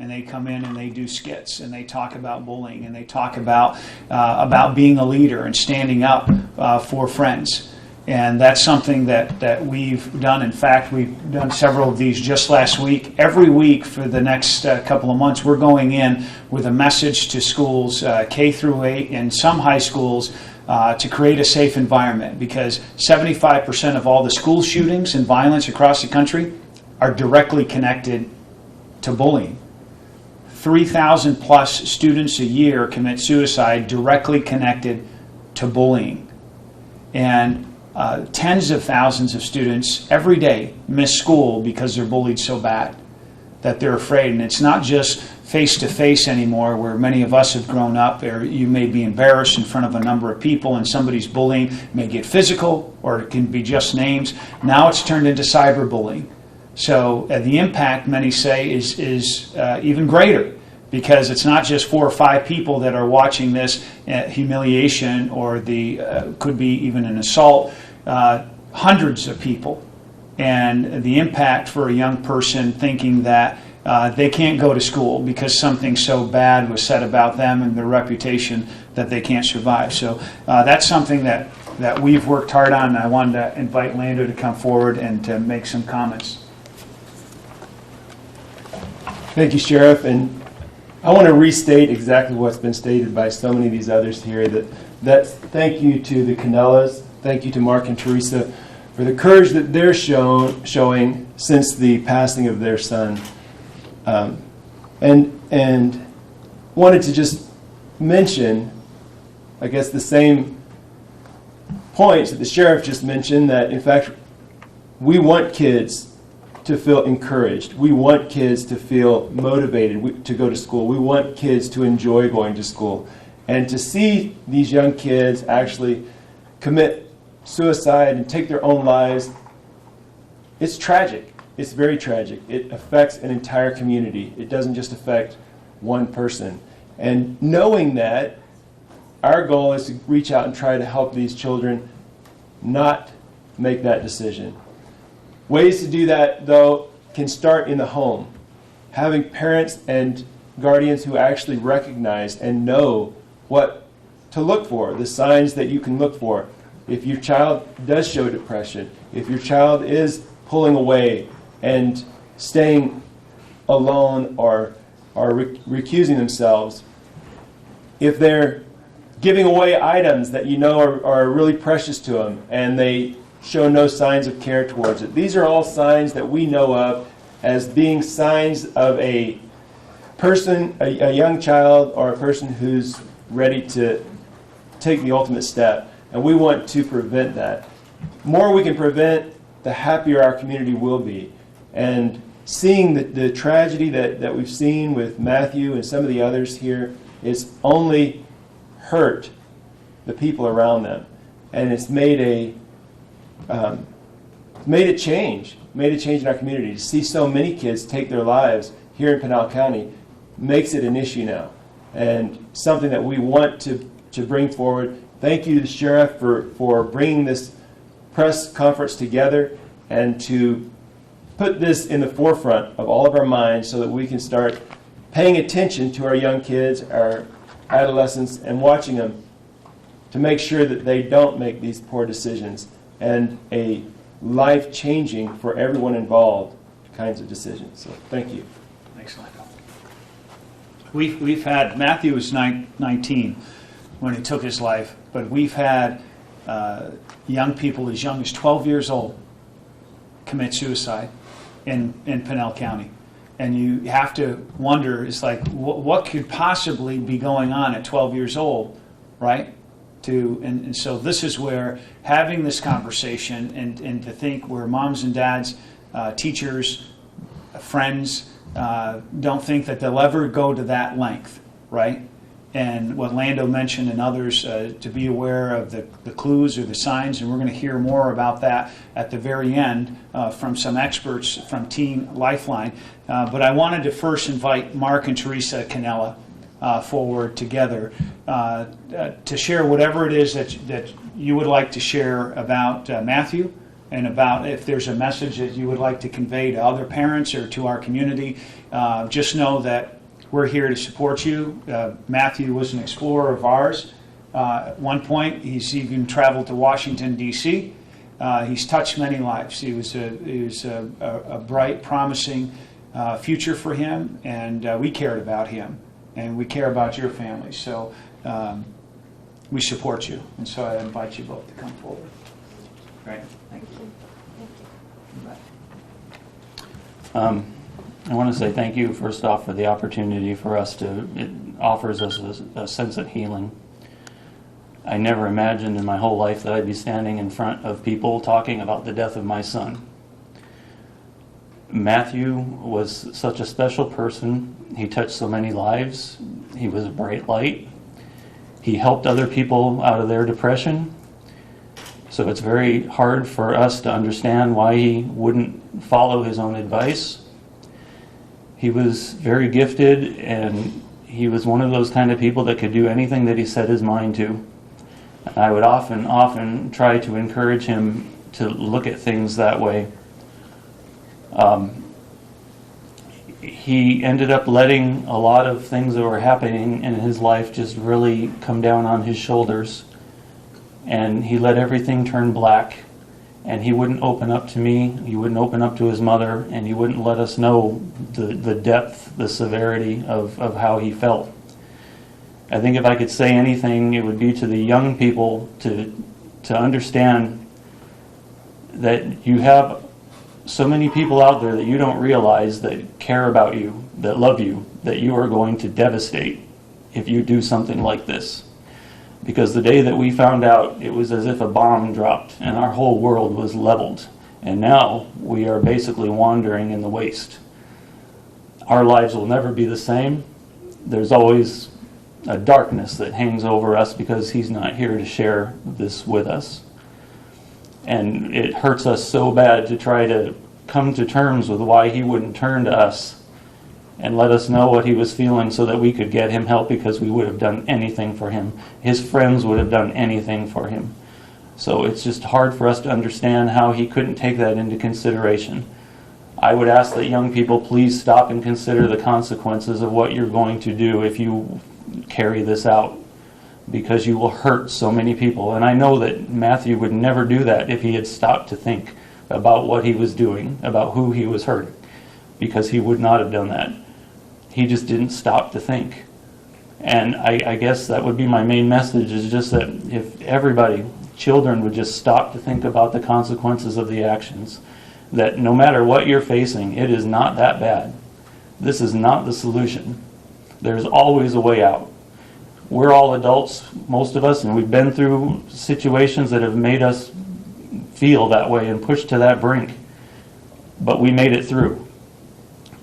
and they come in and they do skits, and they talk about bullying, and they talk about being a leader and standing up for friends. And that's something that we've done. In fact, we've done several of these just last week. Every week for the next couple of months, we're going in with a message to schools, K through 8, and some high schools, to create a safe environment, because 75% of all the school shootings and violence across the country are directly connected to bullying. 3,000 plus students a year commit suicide directly connected to bullying. And tens of thousands of students every day miss school because they're bullied so bad that they're afraid. And it's not just face-to-face anymore, where many of us have grown up, or you may be embarrassed in front of a number of people and somebody's bullying may get physical, or it can be just names. Now it's turned into cyberbullying. So the impact, many say, is even greater, because it's not just 4 or 5 people that are watching this humiliation, or could be even an assault, hundreds of people. And the impact for a young person thinking that they can't go to school because something so bad was said about them and their reputation that they can't survive. So that's something that we've worked hard on, and I wanted to invite Lando to come forward and to make some comments. Thank you, Sheriff. And I want to restate exactly what's been stated by so many of these others here. That thank you to the Cannellas, thank you to Mark and Teresa for the courage that they're showing since the passing of their son. And wanted to just mention, I guess, the same points that the Sheriff just mentioned, that in fact we want kids to feel encouraged. We want kids to feel motivated to go to school. We want kids to enjoy going to school. And to see these young kids actually commit suicide and take their own lives, it's tragic. It's very tragic. It affects an entire community. It doesn't just affect one person. And knowing that, our goal is to reach out and try to help these children not make that decision. Ways to do that, though, can start in the home. Having parents and guardians who actually recognize and know what to look for, the signs that you can look for. If your child does show depression, if your child is pulling away and staying alone or recusing themselves, if they're giving away items that you know are really precious to them and they show no signs of care towards it. These are all signs that we know of as being signs of a person, a young child, or a person who's ready to take the ultimate step. And we want to prevent that. The more we can prevent, the happier our community will be. And seeing the tragedy that we've seen with Matthew and some of the others here is only hurt the people around them. And it's made a change in our community. To see so many kids take their lives here in Pinal County makes it an issue now, and something that we want to bring forward. Thank you to the Sheriff for bringing this press conference together and to put this in the forefront of all of our minds so that we can start paying attention to our young kids, our adolescents, and watching them to make sure that they don't make these poor decisions and a life-changing for everyone involved kinds of decisions. So thank you. Thanks, Lando. We've had, Matthew was 19 when he took his life, but we've had young people as young as 12 years old commit suicide in Pinal County. And you have to wonder, it's like, what could possibly be going on at 12 years old, right? And so this is where having this conversation and to think where moms and dads, teachers, friends, don't think that they'll ever go to that length, right? And what Lando mentioned and others, to be aware of the clues or the signs, and we're going to hear more about that at the very end from some experts from Teen Lifeline. But I wanted to first invite Mark and Teresa Cannella forward together to share whatever it is that you would like to share about Matthew and about if there's a message that you would like to convey to other parents or to our community, just know that we're here to support you. Matthew was an explorer of ours. At one point, he's even traveled to Washington, D.C. He's touched many lives. He was a bright, promising future for him, and we cared about him, and we care about your family. So we support you, and so I invite you both to come forward. Great. Thank you. I want to say thank you, first off, for the opportunity for us to, it offers us a sense of healing. I never imagined in my whole life that I'd be standing in front of people talking about the death of my son. Matthew was such a special person. He touched so many lives. He was a bright light. He helped other people out of their depression. So it's very hard for us to understand why he wouldn't follow his own advice. He was very gifted, and he was one of those kind of people that could do anything that he set his mind to. And I would often try to encourage him to look at things that way. He ended up letting a lot of things that were happening in his life just really come down on his shoulders. And he let everything turn black. And he wouldn't open up to me, he wouldn't open up to his mother, and he wouldn't let us know the depth, the severity of how he felt. I think if I could say anything, it would be to the young people to understand that you have so many people out there that you don't realize that care about you, that love you, that you are going to devastate if you do something like this. Because the day that we found out, it was as if a bomb dropped and our whole world was leveled. And now we are basically wandering in the waste. Our lives will never be the same. There's always a darkness that hangs over us because he's not here to share this with us. And it hurts us so bad to try to come to terms with why he wouldn't turn to us and let us know what he was feeling so that we could get him help, because we would have done anything for him. His friends would have done anything for him. So it's just hard for us to understand how he couldn't take that into consideration. I would ask that young people please stop and consider the consequences of what you're going to do if you carry this out, because you will hurt so many people. And I know that Matthew would never do that if he had stopped to think about what he was doing, about who he was hurting, because he would not have done that. He just didn't stop to think. And I guess that would be my main message, is just that if everybody, children, would just stop to think about the consequences of the actions, that no matter what you're facing, it is not that bad. This is not the solution. There's always a way out. We're all adults, most of us, and we've been through situations that have made us feel that way and pushed to that brink. But we made it through.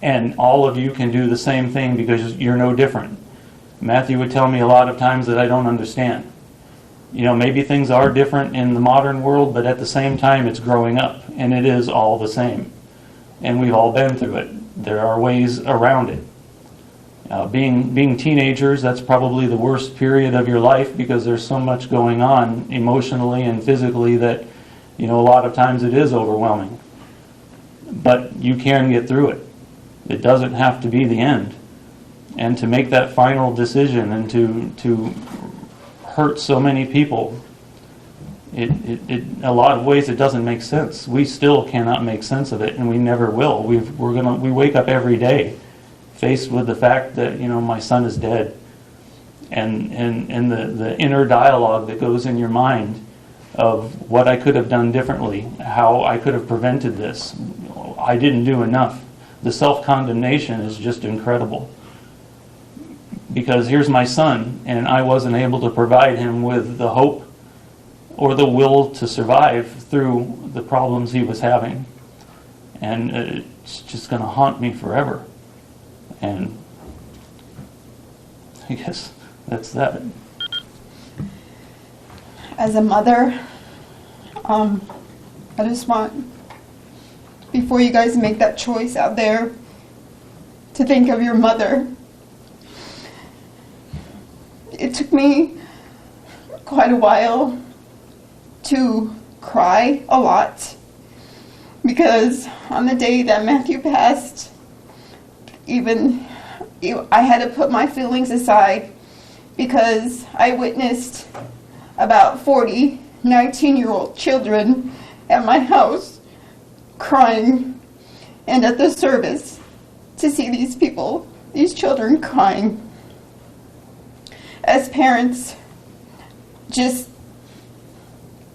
And all of you can do the same thing, because you're no different. Matthew would tell me a lot of times that I don't understand. You know, maybe things are different in the modern world, but at the same time it's growing up, and it is all the same. And we've all been through it. There are ways around it. Being teenagers, that's probably the worst period of your life, because there's so much going on emotionally and physically that, you know, a lot of times it is overwhelming. But you can get through it. It doesn't have to be the end. And to make that final decision and to hurt so many people, in a lot of ways it doesn't make sense. We still cannot make sense of it, and we never will. We wake up every day faced with the fact that, you know, my son is dead. And the inner dialogue that goes in your mind of what I could have done differently, how I could have prevented this. I didn't do enough. The self-condemnation is just incredible. Because here's my son, and I wasn't able to provide him with the hope or the will to survive through the problems he was having. And it's just going to haunt me forever. And I guess that's that. As a mother, I just want, before you guys make that choice out there, to think of your mother. It took me quite a while to cry a lot because on the day that Matthew passed, I had to put my feelings aside because I witnessed about 40 19-year-old children at my house crying, and at the service to see these children crying. As parents, just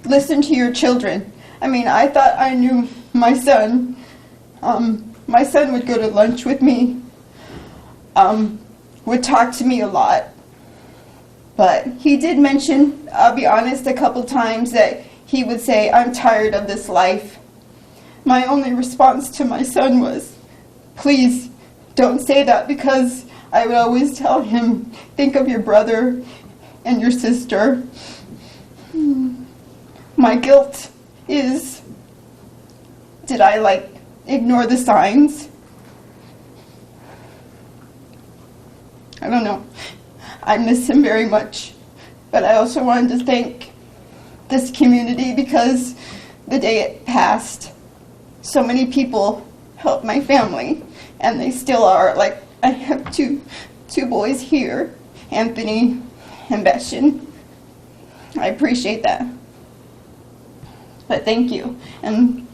listen to your children. I mean, I thought I knew my son. My son would go to lunch with me, would talk to me a lot. But he did mention, I'll be honest, a couple times that he would say, "I'm tired of this life." My only response to my son was, "Please don't say that," because I would always tell him, "Think of your brother and your sister." My guilt is, did I ignore the signs? I don't know. I miss him very much. But I also wanted to thank this community because the day it passed, so many people helped my family, and they still are. I have two boys here, Anthony and Bastion. I appreciate that. But thank you. And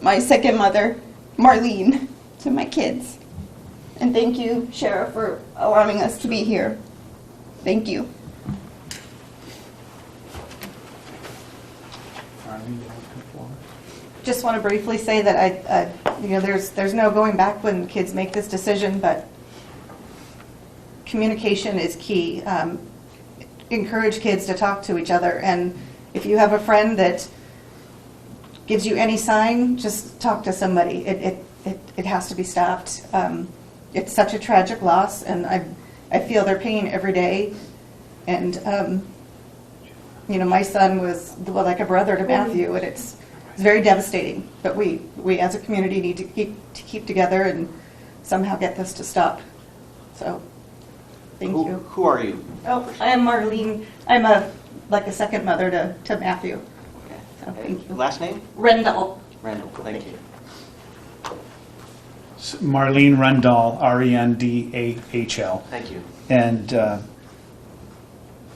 my second mother, Marlene, to my kids. And thank you, Sheriff, for allowing us to be here. Thank you. Just want to briefly say that there's no going back when kids make this decision, but communication is key. Encourage kids to talk to each other, and if you have a friend that gives you any sign, just talk to somebody. It has to be stopped. It's such a tragic loss, and I feel their pain every day. And my son was like a brother to Matthew, and it's very devastating. But we as a community need to keep together and somehow get this to stop. So, thank you. Who are you? Oh, I am Marlene. I'm a second mother to Matthew. Okay. So, thank you. Last name? Rendell. Randall. Thank you. Marlene Rendall, Rendahl. Thank you. And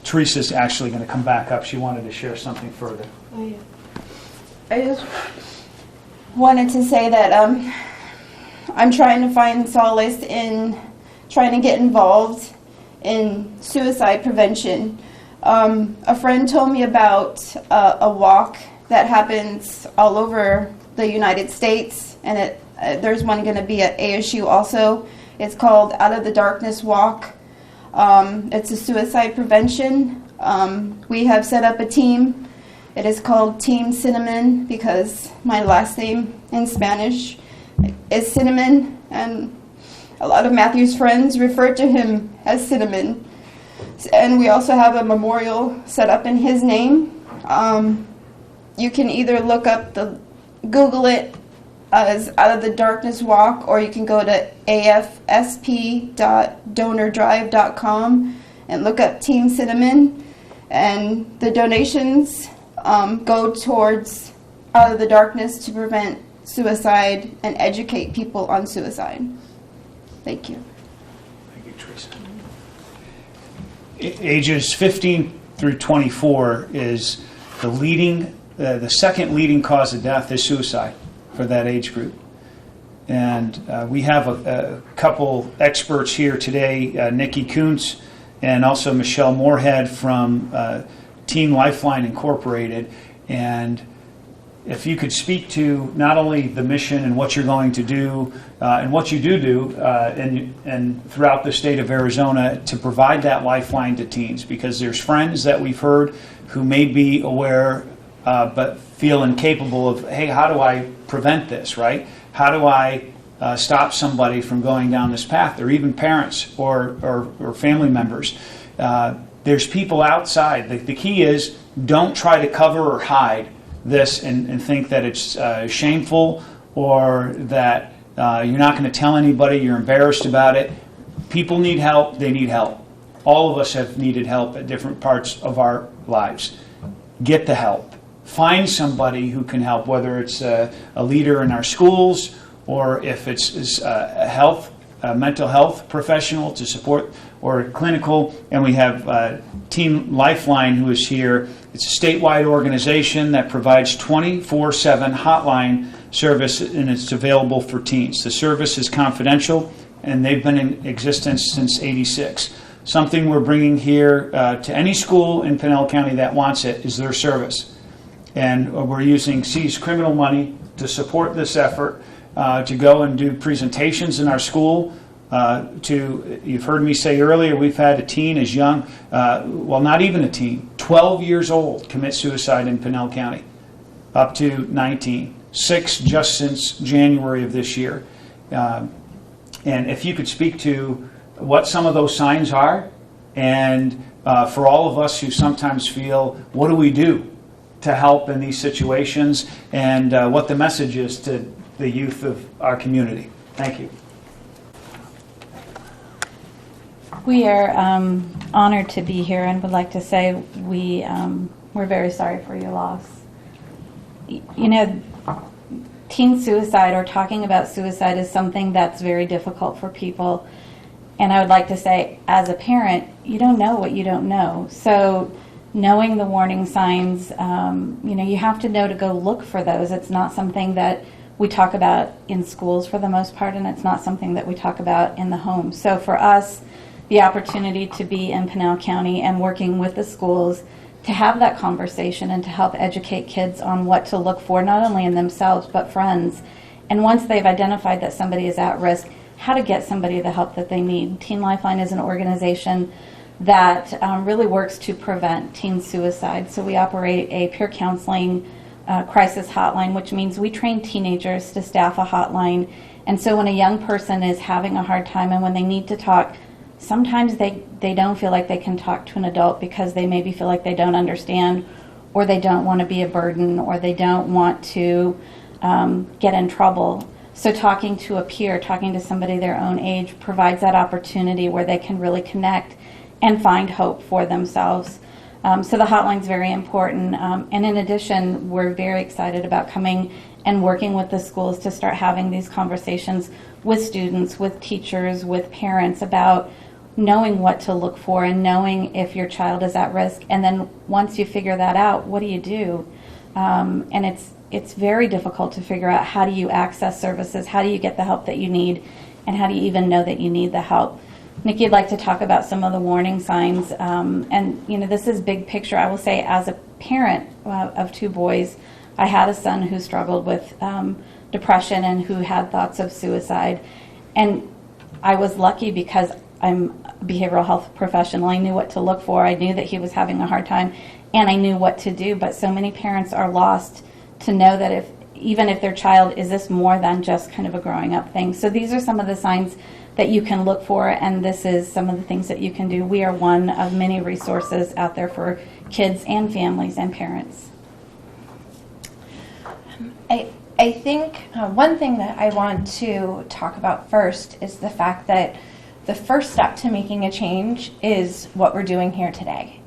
Teresa's actually going to come back up. She wanted to share something further. I just wanted to say that I'm trying to find solace in trying to get involved in suicide prevention. A friend told me about a walk that happens all over the United States, and there's one going to be at ASU also. It's called Out of the Darkness Walk. It's a suicide prevention. We have set up a team. It is called Team Cinnamon because my last name in Spanish is Cinnamon, and a lot of Matthew's friends refer to him as Cinnamon. And we also have a memorial set up in his name. You can either Google it as Out of the Darkness Walk, or you can go to afsp.donordrive.com and look up Team Cinnamon, and the donations go towards Out of the Darkness to prevent suicide and educate people on suicide. Thank you. Thank you, Teresa. Ages 15 through 24 is the second leading cause of death is suicide for that age group. And we have a couple experts here today, Nikki Kuntz and also Michelle Moorhead from Teen Lifeline Incorporated. And if you could speak to not only the mission and what you're going to do and what you do and throughout the state of Arizona to provide that lifeline to teens, because there's friends that we've heard who may be aware but feel incapable of, hey, how do I prevent this, right? How do I stop somebody from going down this path, or even parents or family members? There's people outside. The key is don't try to cover or hide this and think that it's shameful or that you're not going to tell anybody, you're embarrassed about it. People need help. They need help. All of us have needed help at different parts of our lives. Get the help. find somebody who can help, whether it's a leader in our schools or if it's a mental health professional to support, or clinical. And we have Teen Lifeline, who is here. It's a statewide organization that provides 24/7 hotline service, and it's available for teens. The service is confidential, and they've been in existence since '86. Something we're bringing here to any school in Pinal County that wants it is their service. And we're using seized criminal money to support this effort, to go and do presentations in our school. You've heard me say earlier, we've had a teen as young, well, not even a teen, 12 years old commit suicide in Pinal County, up to 19, 6 just since January of this year. And if you could speak to what some of those signs are, and for all of us who sometimes feel, what do we do to help in these situations, and what the message is to the youth of our community. Thank you. We are honored to be here and would like to say we're very sorry for your loss. You know, teen suicide or talking about suicide is something that's very difficult for people. And I would like to say, as a parent, you don't know what you don't know. So knowing the warning signs, you have to know to go look for those. It's not something that we talk about in schools for the most part, and it's not something that we talk about in the home. So for us, the opportunity to be in Pinal County and working with the schools to have that conversation and to help educate kids on what to look for, not only in themselves, but friends. And once they've identified that somebody is at risk, how to get somebody the help that they need. Teen Lifeline is an organization that really works to prevent teen suicide. So we operate a peer counseling crisis hotline, which means we train teenagers to staff a hotline. And so when a young person is having a hard time and when they need to talk, sometimes they don't feel like they can talk to an adult because they maybe feel like they don't understand, or they don't want to be a burden, or they don't want to get in trouble. So talking to a peer, talking to somebody their own age, provides that opportunity where they can really connect and find hope for themselves. So the hotline's very important. And in addition, we're very excited about coming and working with the schools to start having these conversations with students, with teachers, with parents about knowing what to look for and knowing if your child is at risk. And then once you figure that out, what do you do? And it's very difficult to figure out, how do you access services, how do you get the help that you need, and how do you even know that you need the help? Nikki would like to talk about some of the warning signs, and this is big picture. I will say, as a parent of 2 boys, I had a son who struggled with depression and who had thoughts of suicide, and I was lucky because I'm a behavioral health professional. I knew what to look for. I knew that he was having a hard time, and I knew what to do. But so many parents are lost to know that even if their child, is this more than just kind of a growing up thing? So these are some of the signs that you can look for, and this is some of the things that you can do. We are one of many resources out there for kids and families and parents. I think one thing that I want to talk about first is the fact that the first step to making a change is what we're doing here today.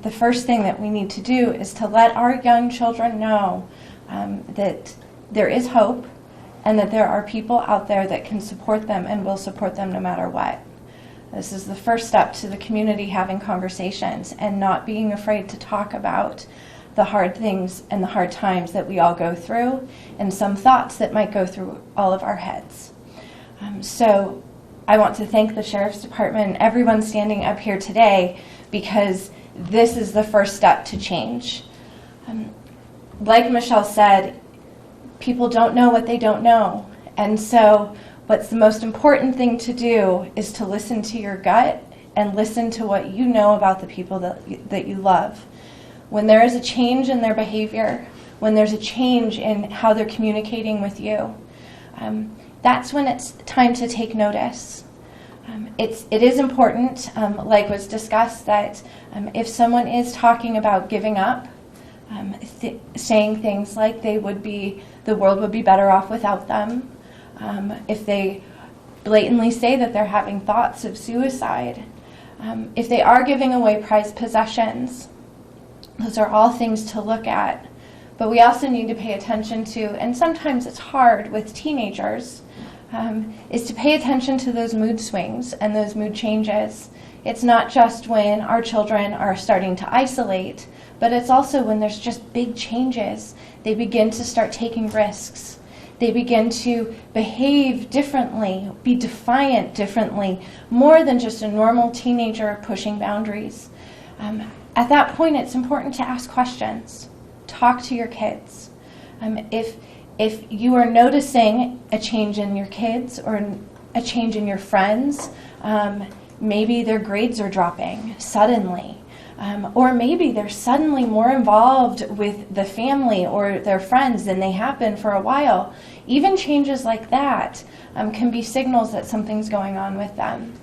The first thing that we need to do is to let our young children know that there is hope, and that there are people out there that can support them and will support them no matter what. This is the first step to the community having conversations and not being afraid to talk about the hard things and the hard times that we all go through, and some thoughts that might go through all of our heads. So I want to thank the Sheriff's Department and everyone standing up here today, because this is the first step to change. Like Michelle said, people don't know what they don't know. And so what's the most important thing to do is to listen to your gut and listen to what you know about the people that you love. When there is a change in their behavior, when there's a change in how they're communicating with you, that's when it's time to take notice. It is important, like was discussed, that if someone is talking about giving up, saying things like the world would be better off without them, if they blatantly say that they're having thoughts of suicide, if they are giving away prized possessions, Those are all things to look at. But we also need to pay attention to, and sometimes it's hard with teenagers, is to pay attention to those mood swings and those mood changes. It's not just when our children are starting to isolate, but it's also when there's just big changes. They begin to start taking risks. They begin to behave differently, be defiant differently, more than just a normal teenager pushing boundaries. At that point, it's important to ask questions. Talk to your kids. If you are noticing a change in your kids or a change in your friends, maybe their grades are dropping suddenly, or maybe they're suddenly more involved with the family or their friends than they have been for a while. Even changes like that can be signals that something's going on with them.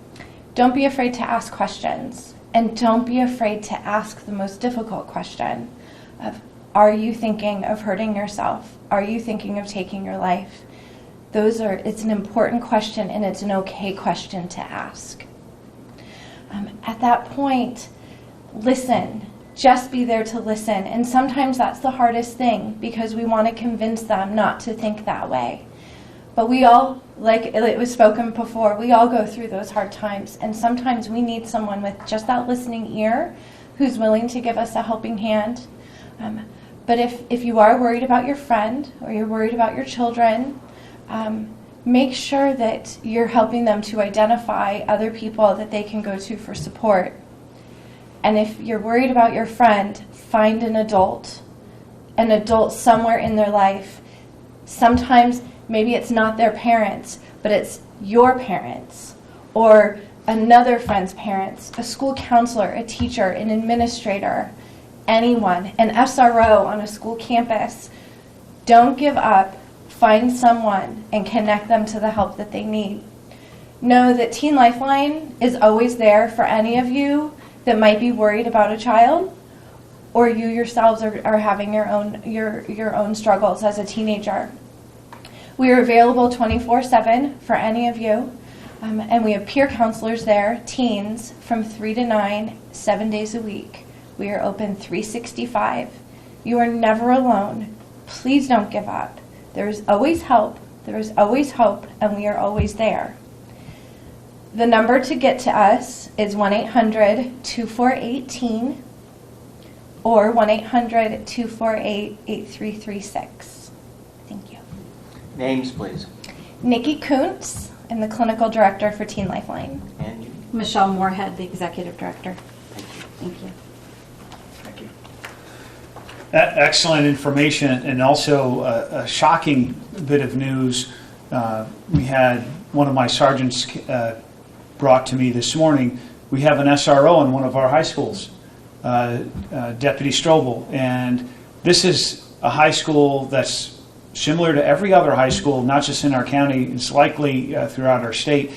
Don't be afraid to ask questions, and don't be afraid to ask the most difficult question of, are you thinking of hurting yourself? Are you thinking of taking your life? It's an important question, and it's an okay question to ask. At that point, listen. Just be there to listen. And sometimes that's the hardest thing, because we want to convince them not to think that way. But we all, like it was spoken before, we all go through those hard times. And sometimes we need someone with just that listening ear who's willing to give us a helping hand. But if you are worried about your friend or you're worried about your children, make sure that you're helping them to identify other people that they can go to for support. And if you're worried about your friend, find an adult somewhere in their life. Sometimes maybe it's not their parents, but it's your parents or another friend's parents, a school counselor, a teacher, an administrator, anyone, an SRO on a school campus. Don't give up. Find someone and connect them to the help that they need. Know that Teen Lifeline is always there for any of you that might be worried about a child, or you yourselves are having your own struggles as a teenager. We are available 24/7 for any of you, and we have peer counselors there, teens, from 3 to 9, 7 days a week. We are open 365. You are never alone. Please don't give up. There is always help. There is always hope, and we are always there. The number to get to us is 1-800-248-TEEN or 1-800-248-8336. Thank you. Names, please. Nikki Kuntz, I'm the clinical director for Teen Lifeline. And you. Michelle Moorhead, the executive director. Thank you. Thank you. Thank you. Excellent information, and also a shocking bit of news. We had one of my sergeants brought to me this morning. We have an SRO in one of our high schools, Deputy Strobel, and this is a high school that's similar to every other high school, not just in our county, it's likely throughout our state,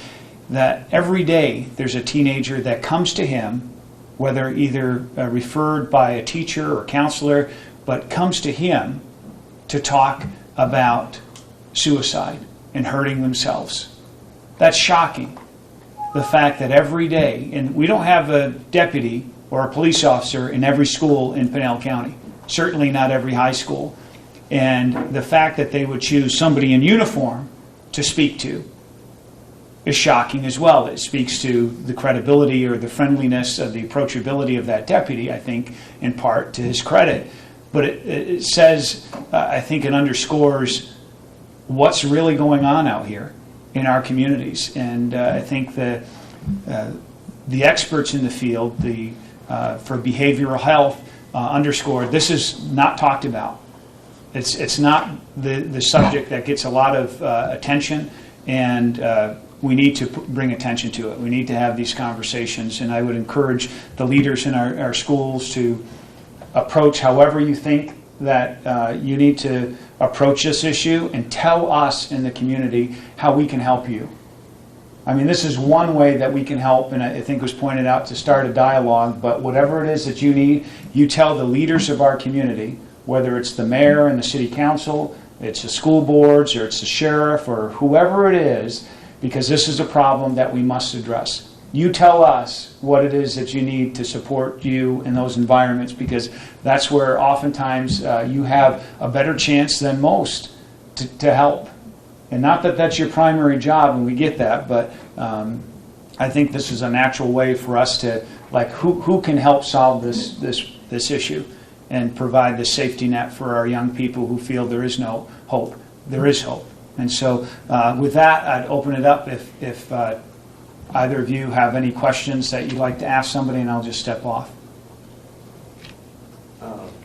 that every day there's a teenager that comes to him, whether either referred by a teacher or counselor, but comes to him to talk about suicide and hurting themselves. That's shocking. The fact that every day, and we don't have a deputy or a police officer in every school in Pinal County, certainly not every high school, and the fact that they would choose somebody in uniform to speak to is shocking as well. It speaks to the credibility or the friendliness of the approachability of that deputy, I think, in part to his credit. But it says, I think it underscores what's really going on out here in our communities. And I think the experts in the field for behavioral health underscore this is not talked about. It's not the subject that gets a lot of attention, and we need to bring attention to it. We need to have these conversations, and I would encourage the leaders in our schools to approach however you think that you need to approach this issue, and tell us in the community how we can help you. I mean, this is one way that we can help, and I think it was pointed out to start a dialogue, but whatever it is that you need, you tell the leaders of our community, whether it's the mayor and the city council, it's the school boards, or it's the sheriff, or whoever it is, because this is a problem that we must address. You tell us what it is that you need to support you in those environments, because that's where oftentimes you have a better chance than most to help. And not that that's your primary job, and we get that, but I think this is a natural way for us to, like, who can help solve this issue and provide the safety net for our young people who feel there is no hope. There is hope. And so with that, I'd open it up if either of you have any questions that you'd like to ask somebody, and I'll just step off.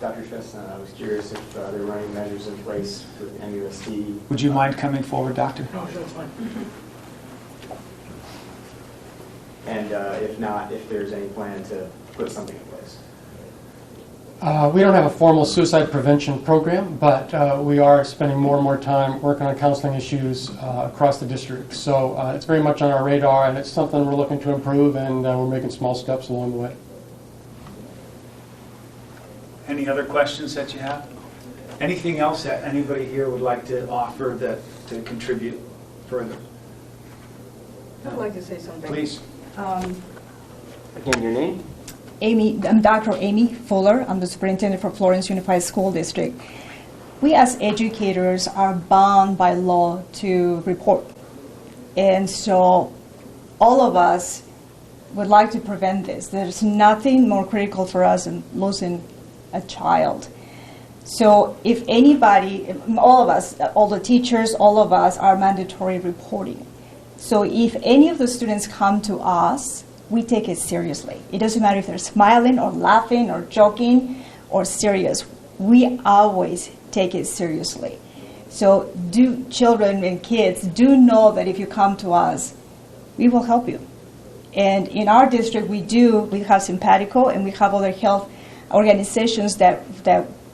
Dr. Chestnut, I was curious if there were any measures in place with MUSD. Would you mind coming forward, Doctor? No, sure, that's fine. And if not, if there's any plan to put something in place. We don't have a formal suicide prevention program, but we are spending more and more time working on counseling issues across the district. So it's very much on our radar, and it's something we're looking to improve, and we're making small steps along the way. Any other questions that you have? Anything else that anybody here would like to offer to contribute further? I'd like to say something. Please. Again, your name? I'm Dr. Amy Fuller. I'm the superintendent for Florence Unified School District. We as educators are bound by law to report. And so all of us would like to prevent this. There's nothing more critical for us than losing a child. So if anybody, all of us, all the teachers, all of us are mandatory reporting. So if any of the students come to us, we take it seriously. It doesn't matter if they're smiling or laughing or joking or serious. We always take it seriously. So do children and kids do know that if you come to us, we will help you. And in our district, we have Simpatico, and we have other health organizations that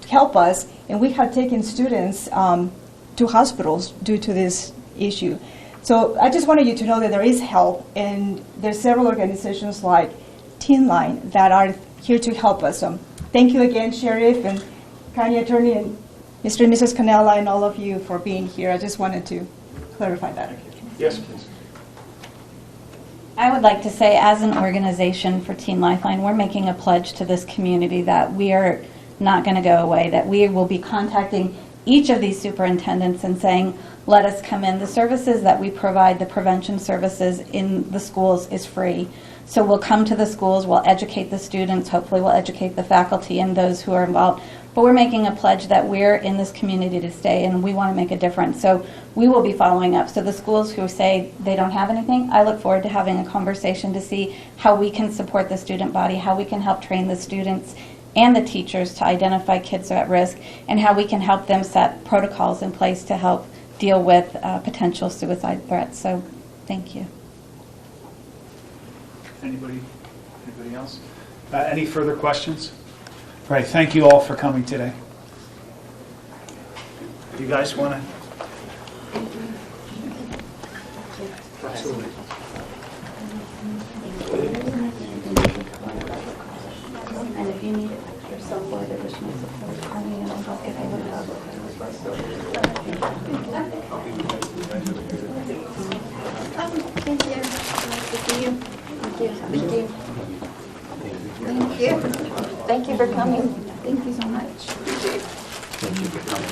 help us, and we have taken students to hospitals due to this issue. So I just wanted you to know that there is help, and there's several organizations like Teen Line that are here to help us. So thank you again, Sheriff and County Attorney and Mr. and Mrs. Cannella and all of you for being here. I just wanted to clarify that. Yes, please. I would like to say, as an organization for Teen Lifeline, we're making a pledge to this community that we are not going to go away, that we will be contacting each of these superintendents and saying, let us come in. The services that we provide, the prevention services in the schools, is free. So we'll come to the schools, we'll educate the students, hopefully we'll educate the faculty and those who are involved. But we're making a pledge that we're in this community to stay, and we want to make a difference. So we will be following up. So the schools who say they don't have anything, I look forward to having a conversation to see how we can support the student body, how we can help train the students and the teachers to identify kids who are at risk, and how we can help them set protocols in place to help deal with potential suicide threats. So thank you. Anybody else? Any further questions? All right, thank you all for coming today. Do you guys want to? Absolutely. And if you need your support, additional support, call me and I'll get able to help. Thank you. Nice to see you. Thank you. Thank you. Thank you. Thank you for coming. Thank you so much. Thank you for coming.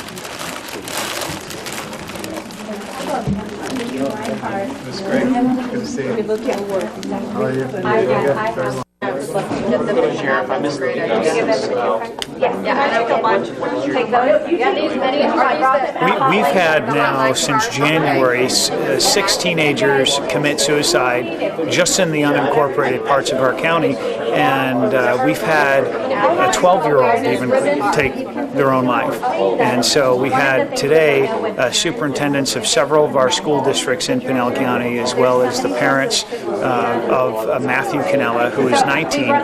That's great. Good to see you. We look at work. How are you? Sheriff, I missed the details. We've had now since January 6 teenagers commit suicide just in the unincorporated parts of our county, and we've had a 12-year-old even take their own life. And so we had today superintendents of several of our school districts in Pinal County, as well as the parents of Matthew Cannella, who is 19,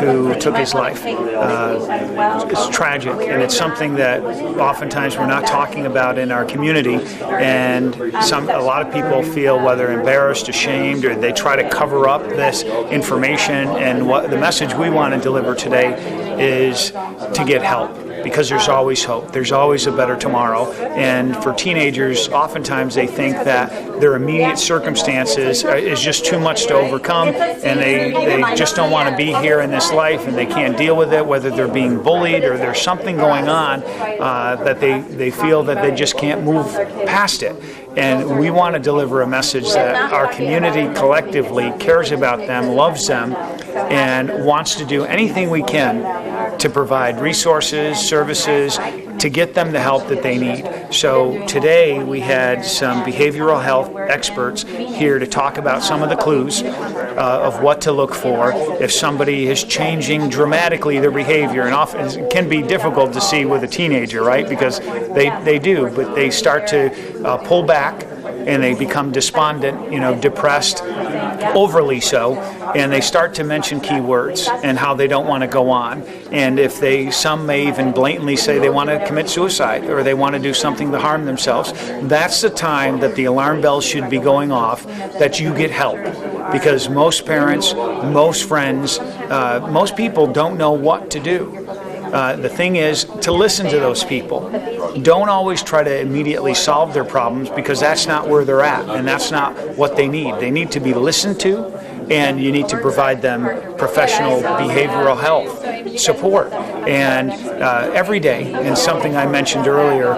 who took his life. It's tragic, and it's something that oftentimes we're not talking about in our community, and a lot of people feel whether embarrassed, ashamed, or they try to cover up this information. And what the message we want to deliver today is to get help. because there's always hope. There's always a better tomorrow. And for teenagers, oftentimes they think that their immediate circumstances is just too much to overcome, and they just don't want to be here in this life, and they can't deal with it, whether they're being bullied or there's something going on that they feel that they just can't move past it. And we want to deliver a message that our community collectively cares about them, loves them, and wants to do anything we can to provide resources, services, to get them the help that they need. So today we had some behavioral health experts here to talk about some of the clues of what to look for if somebody is changing dramatically their behavior. And often it can be difficult to see with a teenager, right? Because they do, but they start to pull back and they become despondent, depressed, overly so, and they start to mention key words and how they don't want to go on. And some may even blatantly say they want to commit suicide or they want to do something to harm themselves. That's the time that the alarm bells should be going off, that you get help. Because most parents, most friends, most people don't know what to do. The thing is to listen to those people. Don't always try to immediately solve their problems, because that's not where they're at and that's not what they need. They need to be listened to, and you need to provide them professional behavioral health support. And every day, and something I mentioned earlier,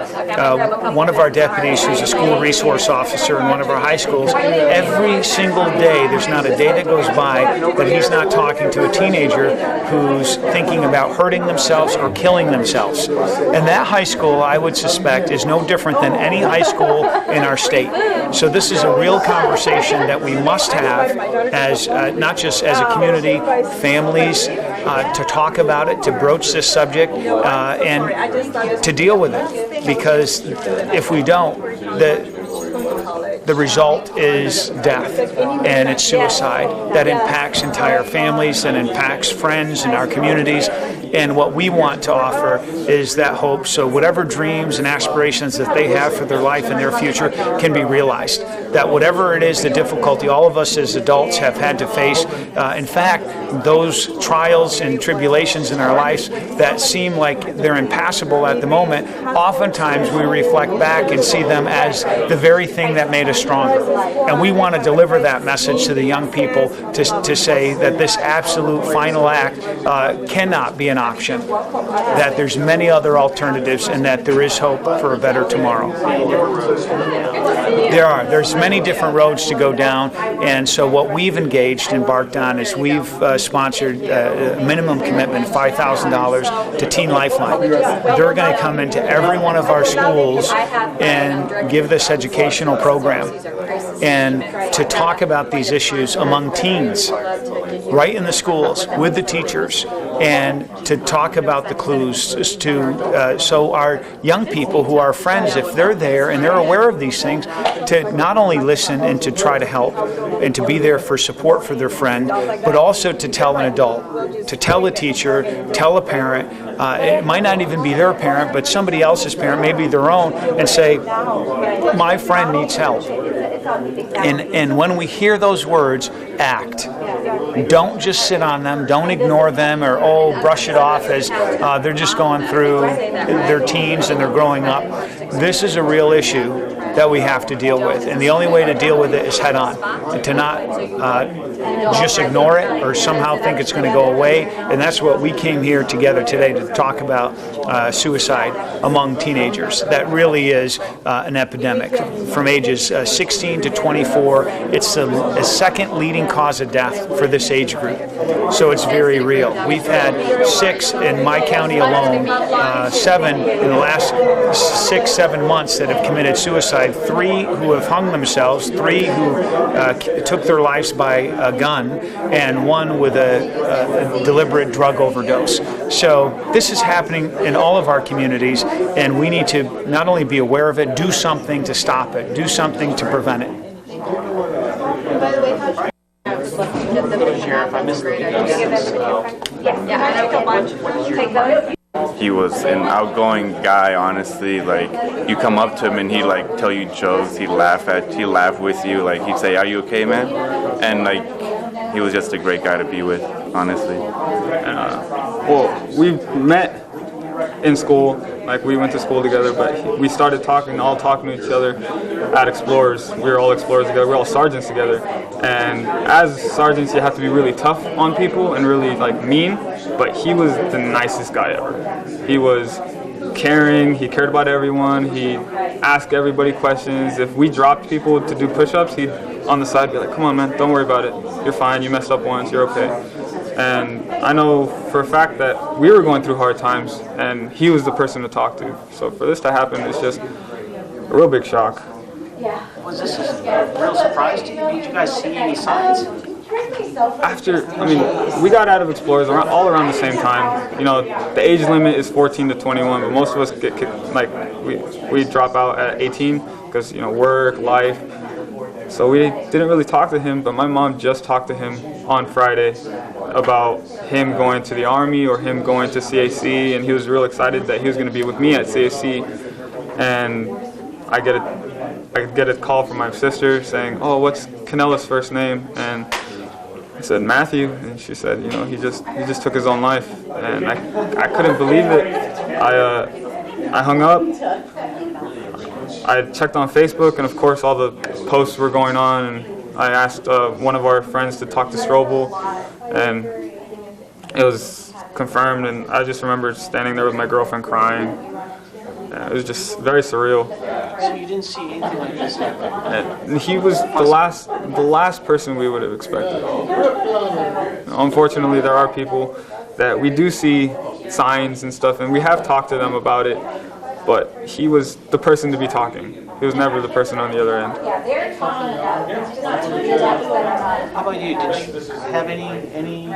one of our deputies who's a school resource officer in one of our high schools, every single day, there's not a day that goes by that he's not talking to a teenager who's thinking about hurting themselves or killing themselves. And that high school, I would suspect, is no different than any high school in our state. So this is a real conversation that we must have as not just as a community, families, to talk about it, to broach this subject, and to deal with it. Because if we don't, the result is death, and it's suicide that impacts entire families and impacts friends in our communities. And what we want to offer is that hope, so whatever dreams and aspirations that they have for their life and their future can be realized. That whatever it is, the difficulty all of us as adults have had to face, in fact, those trials and tribulations in our lives that seem like they're impassable at the moment, oftentimes we reflect back and see them as the very thing that made us stronger. And we want to deliver that message to the young people to say that this absolute final act cannot be an option, that there's many other alternatives, and that there is hope for a better tomorrow. There's many different roads to go down, and so what we've embarked on is we've sponsored a minimum commitment, $5,000 to Teen Lifeline. They're going to come into every one of our schools and give this educational program and to talk about these issues among teens right in the schools with the teachers, and to talk about the clues so our young people who are friends, if they're there and they're aware of these things, to not only listen and to try to help and to be there for support for their friend, but also to tell an adult, to tell a teacher, tell a parent. It might not even be their parent, but somebody else's parent, maybe their own, and say, my friend needs help. And when we hear those words, act. Don't just sit on them. Don't ignore them or, brush it off as they're just going through their teens and they're growing up. This is a real issue that we have to deal with. And the only way to deal with it is head on. And to not just ignore it or somehow think it's going to go away. And that's what we came here together today to talk about, suicide among teenagers. That really is an epidemic. From ages 16 to 24, it's the second leading cause of death for this age group. So it's very real. We've had 6 in my county alone, 7 in the last 6-7 months that have committed suicide, 3 who have hung themselves, 3 who took their lives by a gun, and 1 with a deliberate drug overdose. So this is happening in all of our communities, and we need to not only be aware of it, do something to stop it, do something to prevent it. He was an outgoing guy, honestly. Like, you come up to him and he'd like tell you jokes, he'd laugh with you, like he'd say, "Are you okay, man?" And like, he was just a great guy to be with, honestly. Well, we've met in school. Like, we went to school together, but we started all talking to each other at Explorers. We were all Explorers together. We were all sergeants together. And as sergeants, you have to be really tough on people and really, like, mean. But he was the nicest guy ever. He was caring. He cared about everyone. He asked everybody questions. If we dropped people to do push-ups, he'd on the side be like, come on, man, don't worry about it. You're fine. You messed up once. You're okay. And I know for a fact that we were going through hard times, and he was the person to talk to. So for this to happen, it's just a real big shock. Was this a real surprise to you? Did you guys see any signs? We got out of Explorers all around the same time. You know, the age limit is 14 to 21, but most of us get we drop out at 18 because, you know, work, life. So we didn't really talk to him, but my mom just talked to him on Friday about him going to the Army or him going to CAC, and he was real excited that he was going to be with me at CAC. And I get a call from my sister saying, "Oh, what's Cannella's first name?" And I said, "Matthew," and she said, "You know, he just took his own life." And I couldn't believe it. I hung up. I checked on Facebook, and of course all the posts were going on, and I asked one of our friends to talk to Strobel, and it was confirmed, and I just remember standing there with my girlfriend crying. It was just very surreal. So you didn't see anything like this happen? And he was the last person we would have expected. Unfortunately, there are people that we do see signs and stuff, and we have talked to them about it. But he was the person to be talking. He was never the person on the other end. How about you? Did you have any?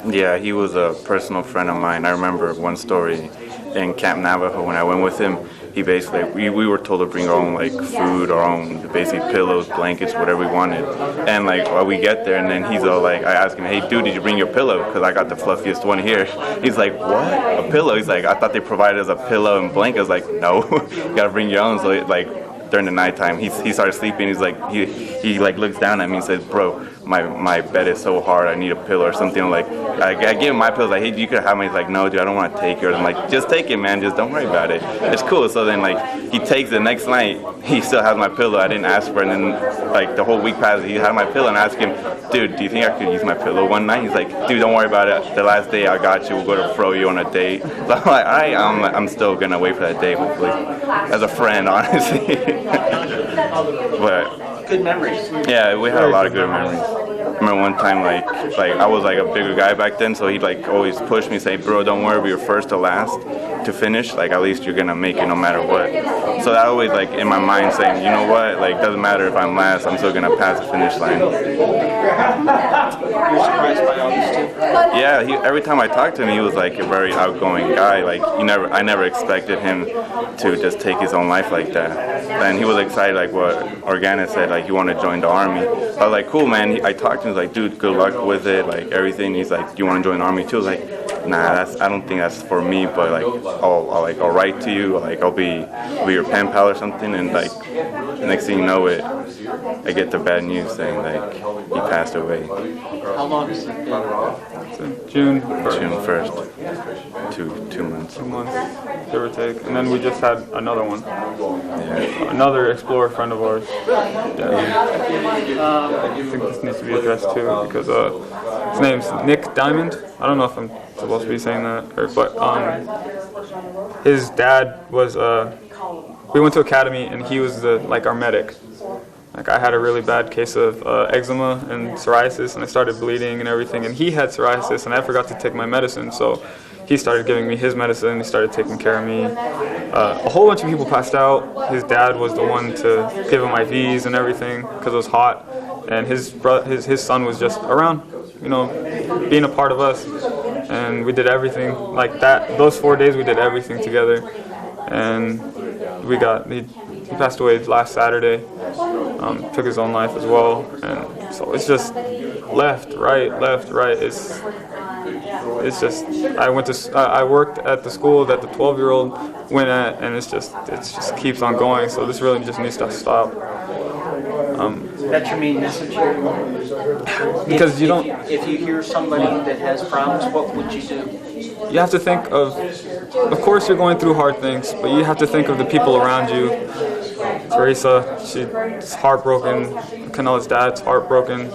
Yeah, he was a personal friend of mine. I remember one story in Camp Navajo when I went with him. He basically, we were told to bring our own, like, food, our own basic pillows, blankets, whatever we wanted. And, like, while we get there, and then he's all like, I asked him, "Hey, dude, did you bring your pillow?" Because I got the fluffiest one here. He's like, "What? A pillow?" He's like, "I thought they provided us a pillow and blanket." I was like, "No, you gotta bring your own." So, like, during the nighttime, he started sleeping. He's like, he like looks down at me and says, "Bro, my bed is so hard. I need a pillow or something." I'm like, I gave him my pillows. Like, "Hey, you could have mine." He's like, "No, dude, I don't want to take yours." I'm like, "Just take it, man. Just don't worry about it. It's cool." So then, like, he takes the next night. He still has my pillow. I didn't ask for it. And then, like, the whole week passed. He had my pillow, and I asked him, "Dude, do you think I could use my pillow one night?" He's like, "Dude, don't worry about it. The last day I got you. We'll go to throw you on a date." So I'm like, I'm still gonna wait for that day, hopefully, as a friend, honestly. But good memories. Yeah, we had a lot of good memories. I remember one time, like I was like a bigger guy back then, so he'd like always push me, say, "Bro, don't worry, we're first to last to finish. Like, at least you're gonna make it no matter what." So that always, like, in my mind saying, you know what, like, doesn't matter if I'm last, I'm still gonna pass the finish line. You're surprised by all this too? Yeah, every time I talked to him, he was like a very outgoing guy. Like, I never expected him to just take his own life like that. And he was excited, like what Organa said, like, he wanted to join the Army. I was like, "Cool, man." I talked to him, he was like, "Dude, good luck with it, like, everything." He's like, "Do you want to join the Army too?" I was like, "Nah, I don't think that's for me, but like, I'll write to you, like, I'll be your pen pal or something." And like, next thing you know, I get the bad news saying, like, he passed away. How long has it been? June 1st. 2 months. 2 months, give or take. And then we just had another one. Yeah. Another Explorer friend of ours. Yeah. I think this needs to be addressed too, because his name's Nick Diamond. I don't know if I'm supposed to be saying that, but his dad was we went to academy, and he was our medic. Like, I had a really bad case of eczema and psoriasis, and I started bleeding and everything, and he had psoriasis, and I forgot to take my medicine, so he started giving me his medicine. He started taking care of me. A whole bunch of people passed out. His dad was the one to give him IVs and everything because it was hot, and his son was just around, you know, being a part of us, and we did everything like that. Those 4 days we did everything together, and he passed away last Saturday. Took his own life as well, and so it's just left, right. It's just I worked at the school that the 12-year-old went at, and it just keeps on going. So this really just needs to stop. That's your main message here? Because if you hear somebody that has problems, what would you do? you have to think of course you're going through hard things, but you have to think of the people around you. Teresa, she's heartbroken. Cannella's dad's heartbroken.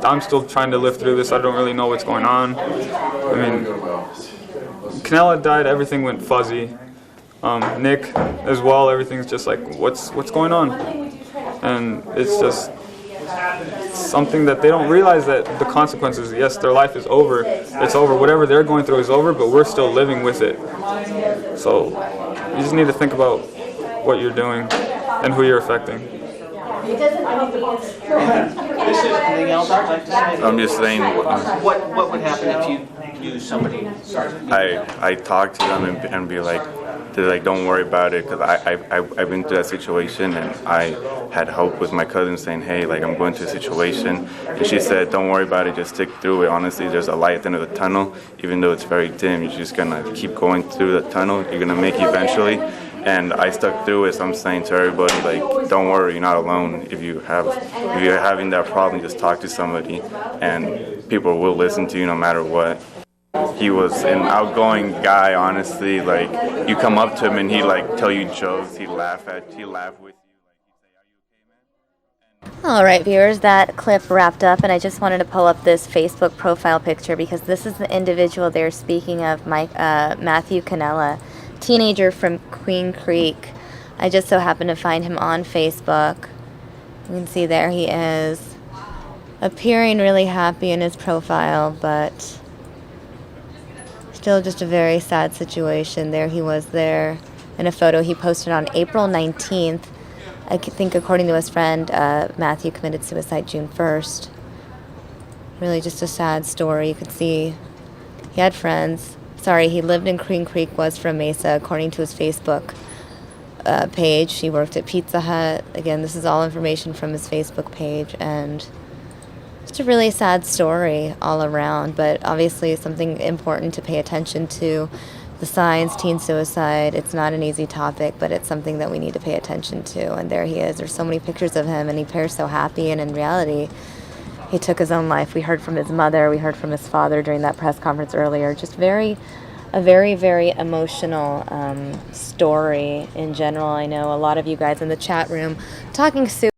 I'm still trying to live through this. I don't really know what's going on. I mean, Cannella died, everything went fuzzy. Nick as well, everything's just like, what's going on? And it's just something that they don't realize, that the consequences, yes, their life is over. It's over. Whatever they're going through is over, but we're still living with it. So you just need to think about what you're doing and who you're affecting. Anything else I'd like to say? I'm just saying. What would happen if you knew somebody? I talk to them and be like, they're like, don't worry about it, because I've been through that situation, and I had hope with my cousin saying, hey, like, I'm going through a situation, and she said, don't worry about it, just stick through it. Honestly, there's a light at the end of the tunnel. Even though it's very dim, you're just gonna keep going through the tunnel. You're gonna make it eventually. And I stuck through it, so I'm saying to everybody, like, don't worry, you're not alone. If you're having that problem, just talk to somebody, and people will listen to you no matter what. He was an outgoing guy, honestly. Like, you come up to him and he like tell you jokes, he'd laugh with you. Like, he'd say, are you okay, man? All right, viewers, that clip wrapped up, and I just wanted to pull up this Facebook profile picture because this is the individual they're speaking of, Matthew Cannella, teenager from Queen Creek. I just so happened to find him on Facebook. You can see there he is, appearing really happy in his profile, but still just a very sad situation. There he was there in a photo he posted on April 19th. I think according to his friend, Matthew committed suicide June 1st. Really just a sad story. You could see he had friends. Sorry, he lived in Queen Creek, was from Mesa, according to his Facebook page. He worked at Pizza Hut. Again, this is all information from his Facebook page, and it's a really sad story all around, but obviously something important to pay attention to. The signs, teen suicide, it's not an easy topic, but it's something that we need to pay attention to. And there he is. There's so many pictures of him, and he appears so happy, and in reality, he took his own life. We heard from his mother, we heard from his father during that press conference earlier. Just a very, very emotional story in general. I know a lot of you guys in the chat room talking